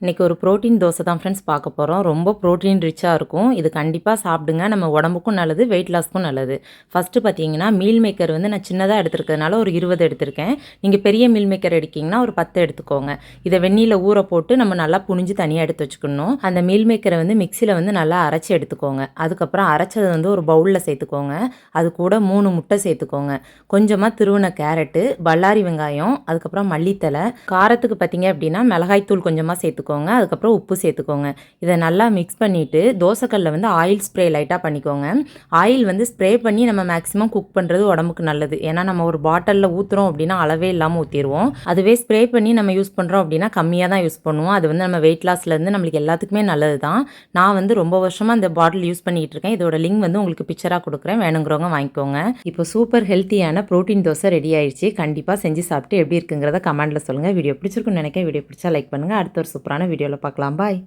இன்றைக்கி ஒரு ப்ரோட்டீன் தோசை தான் ஃப்ரெண்ட்ஸ் பார்க்க போகிறோம். ரொம்ப ப்ரோட்டீன் ரிச்சாக இருக்கும். இது கண்டிப்பாக சாப்பிடுங்க. நம்ம உடம்புக்கும் நல்லது, வெயிட் லாஸ்க்கும் நல்லது. ஃபஸ்ட்டு பார்த்தீங்கன்னா மீல் மேக்கர் வந்து நான் சின்னதாக எடுத்துருக்கிறதுனால ஒரு 20 எடுத்திருக்கேன். நீங்கள் பெரிய மீல் மேக்கர் எடுக்கிங்கன்னா ஒரு 10 எடுத்துக்கோங்க. இதை வெந்நீரில் ஊற போட்டு நம்ம நல்லா புழிஞ்சு தனியாக எடுத்து வச்சுக்கணும். அந்த மீல் மேக்கரை வந்து மிக்சியில் வந்து நல்லா அரைச்சி எடுத்துக்கோங்க. அதுக்கப்புறம் அரைச்சதை வந்து ஒரு பவுலில் சேர்த்துக்கோங்க. அது கூட 3 முட்டை சேர்த்துக்கோங்க. கொஞ்சமாக துருவின கேரட்டு, பல்லாரி வெங்காயம், அதுக்கப்புறம் மல்லித்தலை, காரத்துக்கு பார்த்தீங்க அப்படின்னா மிளகாய்த்தூள் கொஞ்சமாக சேர்த்துக்கோங்க. அதுக்கப்புறம் உப்பு சேர்த்துக்கோங்க. இதை நல்லா மிக்ஸ் பண்ணிவிட்டு தோசைக்கல்ல வந்து ஆயில் ஸ்ப்ரே லைட்டாக பண்ணிக்கோங்க. ஆயில் வந்து ஸ்ப்ரே பண்ணி நம்ம மேக்ஸிமம் குக் பண்ணுறது உடம்புக்கு நல்லது. ஏன்னா நம்ம ஒரு பாட்டிலில் ஊற்றுறோம் அப்படின்னா அளவே இல்லாமல் ஊற்றிடுவோம். அதுவே ஸ்ப்ரே பண்ணி நம்ம யூஸ் பண்ணுறோம் அப்படின்னா கம்மியாக தான் யூஸ் பண்ணுவோம். அது வந்து நம்ம வெயிட் லாஸ்லேருந்து நம்மளுக்கு எல்லாத்துக்குமே நல்லது தான். நான் வந்து ரொம்ப வருஷமாக அந்த பாட்டில் யூஸ் பண்ணிகிட்டு இருக்கேன். இதோட லிங்க் வந்து உங்களுக்கு பிக்சராக கொடுக்குறேன், வேணுங்கிறவங்க வாங்கிக்கோங்க. இப்போ சூப்பர் ஹெல்த்தியான ப்ரோட்டீன் தோசை ரெடி ஆயிடுச்சு. கண்டிப்பாக செஞ்சு சாப்பிட்டு எப்படி இருக்குங்கிறத கமெண்ட்டில் சொல்லுங்கள். வீடியோ பிடிச்சிருக்குன்னு நினைக்கிறேன். வீடியோ பிடிச்சா லைக் பண்ணுங்கள். அடுத்த ஒரு சூப்பரான வீடியோவில் பார்க்கலாம். பாய்.